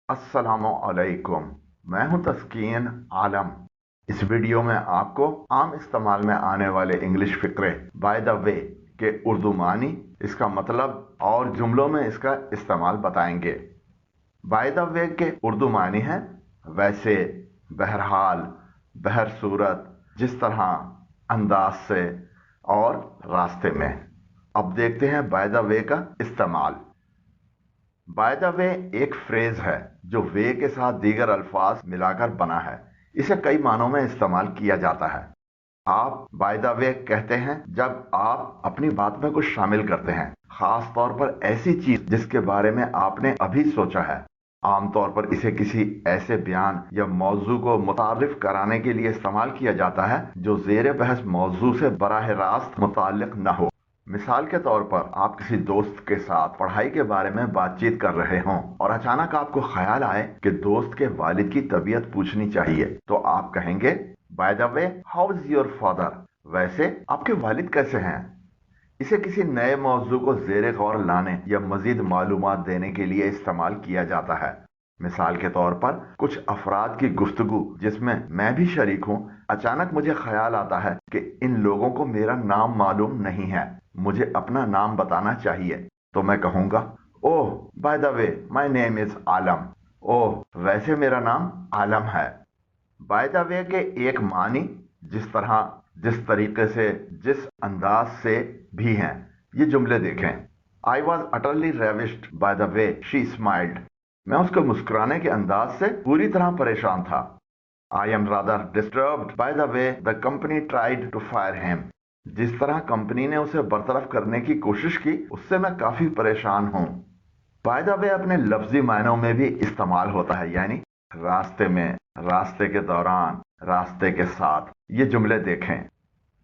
अस्सलामु अलैकुम। मैं हूं तस्कीन आलम। इस वीडियो में आपको आम इस्तेमाल में आने वाले इंग्लिश फिक्रे बाय द वे के उर्दू मानी, इसका मतलब और जुमलों में इसका इस्तेमाल बताएंगे। बाय द वे के उर्दू मानी है वैसे, बहरहाल, बहरसूरत, जिस तरह, अंदाज से और रास्ते में। अब देखते हैं बाय द वे का इस्तेमाल। बाय द वे एक फ्रेज है जो वे के साथ दीगर अल्फाज मिलाकर बना है। इसे कई मानों में इस्तेमाल किया जाता है। आप बाय द वे कहते हैं जब आप अपनी बात में कुछ शामिल करते हैं, खास तौर पर ऐसी चीज जिसके बारे में आपने अभी सोचा है। आमतौर पर इसे किसी ऐसे बयान या मौजू को मुतारिफ कराने के लिए इस्तेमाल किया जाता है जो ज़ेर बहस मौजू से बराह रास्त मुताल्लिक न हो। मिसाल के तौर पर आप किसी दोस्त के साथ पढ़ाई के बारे में बातचीत कर रहे हों और अचानक आपको ख्याल आए कि दोस्त के वालिद की तबीयत पूछनी चाहिए, तो आप कहेंगे, bye the way, how is your father? वैसे आपके वालिद कैसे हैं? इसे किसी नए मौजू को ज़ेर गौर लाने या मजीद मालूमात देने के लिए इस्तेमाल किया जाता है। मिसाल के तौर पर कुछ अफराद की गुफ्तगू जिसमें मैं भी शरीक हूँ, अचानक मुझे ख्याल आता है कि इन लोगों को मेरा नाम मालूम नहीं है, मुझे अपना नाम बताना चाहिए। तो मैं कहूँगा, oh by the way, my name is Alam. Oh वैसे मेरा नाम आलम है। बाय द वे के एक मानी जिस तरह, जिस तरीके से, जिस अंदाज से भी हैं। ये जुमले देखें। I was utterly ravished by the way she smiled. मैं उसके मुस्कुराने के अंदाज से पूरी तरह परेशान था। I am rather disturbed by the way the company tried to fire him. जिस तरह कंपनी ने उसे बरतरफ करने की कोशिश की, उससे मैं काफी परेशान हूं। बाय द वे अपने लफ्जी मायनों में भी इस्तेमाल होता है, यानी रास्ते में, रास्ते के दौरान, रास्ते के साथ। ये जुमले देखें।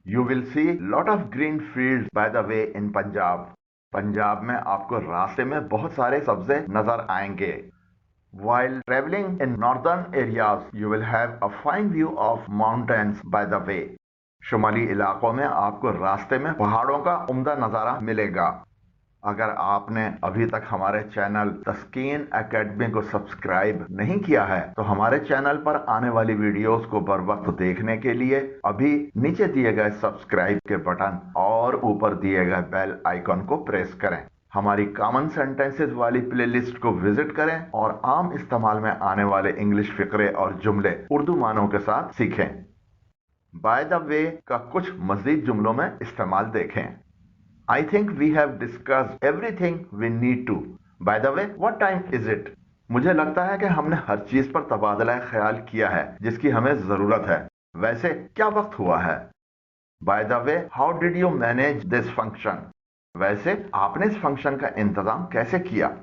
You will see lot of green field by the way in Punjab. Punjab में आपको रास्ते में बहुत सारे सब्जे नजर आएंगे। While traveling in northern areas, you will have a fine view of mountains by the way. शुमाली इलाकों में आपको रास्ते में पहाड़ों का उम्दा नज़ारा मिलेगा। अगर आपने अभी तक हमारे चैनल तस्कीन एकेडमी को सब्सक्राइब नहीं किया है, तो हमारे चैनल पर आने वाली वीडियोस को बर वक्त देखने के लिए अभी नीचे दिए गए सब्सक्राइब के बटन और ऊपर दिए गए बेल आइकन को प्रेस करें। हमारी कॉमन सेंटेंसेस वाली प्लेलिस्ट को विजिट करें और आम इस्तेमाल में आने वाले इंग्लिश फिक्रे और जुमले उर्दू मानों के साथ सीखें। बाय द वे का कुछ मजीद जुमलों में इस्तेमाल देखें। I think we have discussed everything we need to. By the way, what time is it? मुझे लगता है कि हमने हर चीज पर तबादला ख्याल किया है जिसकी हमें जरूरत है। वैसे क्या वक्त हुआ है? By the way, how did you manage this function? वैसे आपने इस फंक्शन का इंतजाम कैसे किया?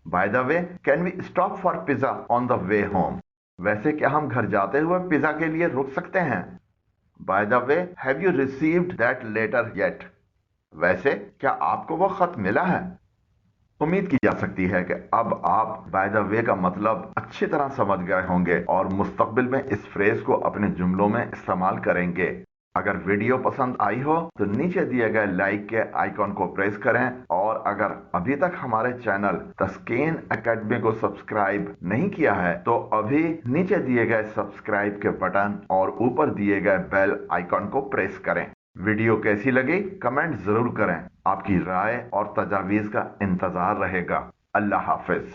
By the way, can we stop for pizza on the way home? वैसे क्या हम घर जाते हुए पिज्जा के लिए रुक सकते हैं? By the way, have you received that letter yet? वैसे क्या आपको वो खत मिला है? उम्मीद की जा सकती है कि अब आप बाय द वे का मतलब अच्छी तरह समझ गए होंगे और मुस्तकबिल में इस फ्रेज को अपने जुमलों में इस्तेमाल करेंगे। अगर वीडियो पसंद आई हो तो नीचे दिए गए लाइक के आइकॉन को प्रेस करें, और अगर अभी तक हमारे चैनल तस्कीन एकेडमी को सब्सक्राइब नहीं किया है तो अभी नीचे दिए गए सब्सक्राइब के बटन और ऊपर दिए गए बेल आइकॉन को प्रेस करें। वीडियो कैसी लगी कमेंट जरूर करें। आपकी राय और तजावीज का इंतजार रहेगा। अल्लाह हाफिज।